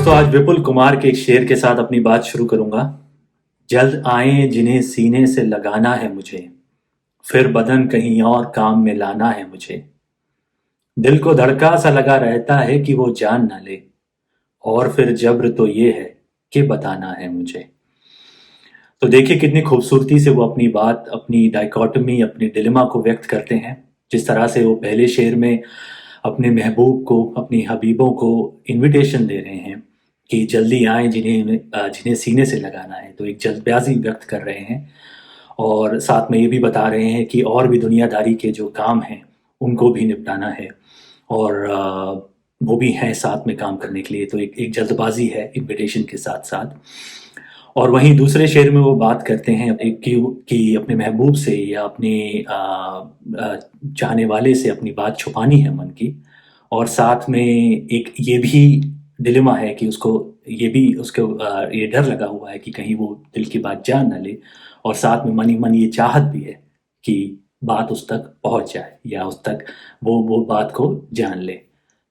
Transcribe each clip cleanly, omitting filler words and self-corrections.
दोस्तों, आज विपुल कुमार के एक शेर के साथ अपनी बात शुरू करूंगा। जल्द आए जिन्हें सीने से लगाना है मुझे, फिर बदन कहीं और काम में लाना है मुझे। दिल को धड़का सा लगा रहता है कि वो जान ना ले, और फिर जब्र तो ये है कि बताना है मुझे। तो देखिए कितनी खूबसूरती से वो अपनी बात, अपनी डाइकोटमी, अपनी डिलेमा को व्यक्त करते हैं। जिस तरह से वो पहले शेर में अपने महबूब को, अपनी हबीबों को इनविटेशन दे रहे हैं कि जल्दी आए जिन्हें सीने से लगाना है, तो एक जल्दबाजी व्यक्त कर रहे हैं। और साथ में ये भी बता रहे हैं कि और भी दुनियादारी के जो काम हैं उनको भी निपटाना है, और वो भी हैं साथ में काम करने के लिए। तो एक जल्दबाजी है इनविटेशन के साथ साथ। और वहीं दूसरे शेर में वो बात करते हैं कि अपने महबूब से या अपने चाहने वाले से अपनी बात छुपानी है मन की। और साथ में एक ये भी डिलेमा है कि उसको ये भी उसको ये डर लगा हुआ है कि कहीं वो दिल की बात जान ना ले, और साथ में मन ही मन ये चाहत भी है कि बात उस तक पहुंच जाए या उस तक वो बात को जान ले।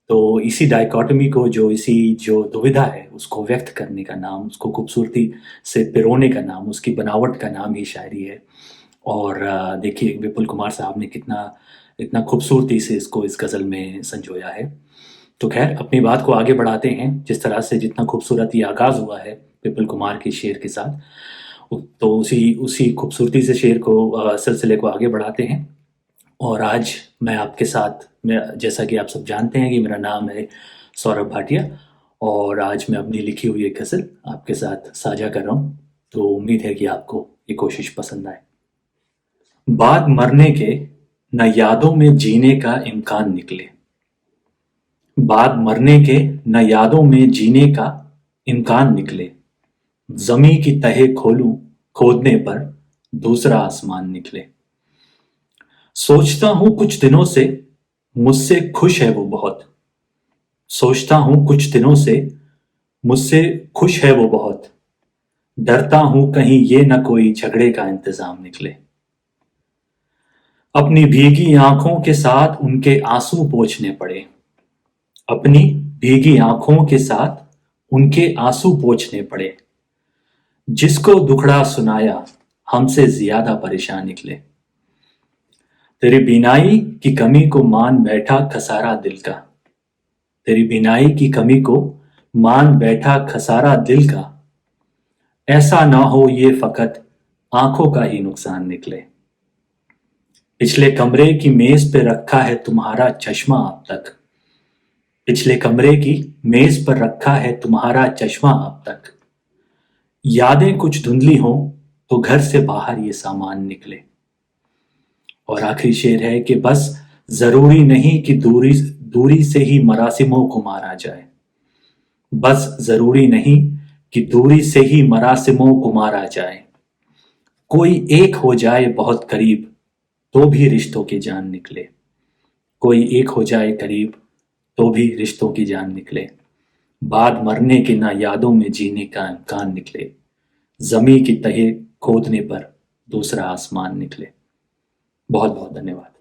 तो इसी डाइकोटमी को, जो दुविधा है उसको व्यक्त करने का नाम, उसको खूबसूरती से पिरोने का नाम, उसकी बनावट का नाम ही शायरी है। और देखिए विपुल कुमार साहब ने कितना इतना खूबसूरती से इसको इस गज़ल में संजोया है। तो खैर अपनी बात को आगे बढ़ाते हैं। जिस तरह से जितना खूबसूरत ये आगाज़ हुआ है विपुल कुमार के शेर के साथ, तो उसी उसी खूबसूरती से शेर को, सिलसिले को आगे बढ़ाते हैं। और आज मैं आपके साथ, जैसा कि आप सब जानते हैं कि मेरा नाम है सौरभ भाटिया, और आज मैं अपनी लिखी हुई एक गज़ल आपके साथ साझा कर रहा हूँ। तो उम्मीद है कि आपको ये कोशिश पसंद आए। बाद मरने के न यादों में जीने का इम्कान निकले, बाद मरने के न यादों में जीने का इम्कान निकले, ज़मीं की तहे खोलूं खोदने पर दूसरा आसमान निकले। सोचता हूं कुछ दिनों से मुझसे खुश है वो बहुत, सोचता हूं कुछ दिनों से मुझसे खुश है वो बहुत, डरता हूं कहीं ये न कोई झगड़े का इंतजाम निकले। अपनी भीगी आंखों के साथ उनके आंसू पोंछने पड़े, अपनी भीगी आंखों के साथ उनके आंसू पोंछने पड़े, जिसको दुखड़ा सुनाया हमसे ज्यादा परेशान निकले। तेरी बीनाई की कमी को मान बैठा खसारा दिल का, तेरी बीनाई की कमी को मान बैठा खसारा दिल का, ऐसा ना हो ये फकत आंखों का ही नुकसान निकले। पिछले कमरे की मेज पे रखा है तुम्हारा चश्मा अब तक, पिछले कमरे की मेज पर रखा है तुम्हारा चश्मा अब तक, यादें कुछ धुंधली हों तो घर से बाहर ये सामान निकले। और आखिरी शेर है कि बस जरूरी नहीं कि दूरी दूरी से ही मरासिमों को मारा जाए, बस जरूरी नहीं कि दूरी से ही मरासिमों को मारा जाए, कोई एक हो जाए बहुत करीब तो भी रिश्तों की जान निकले, कोई एक हो जाए करीब तो भी रिश्तों की जान निकले। बाद मरने के ना यादों में जीने का इम्कान निकले, जमी की तहे खोदने पर दूसरा आसमान निकले। बहुत बहुत धन्यवाद।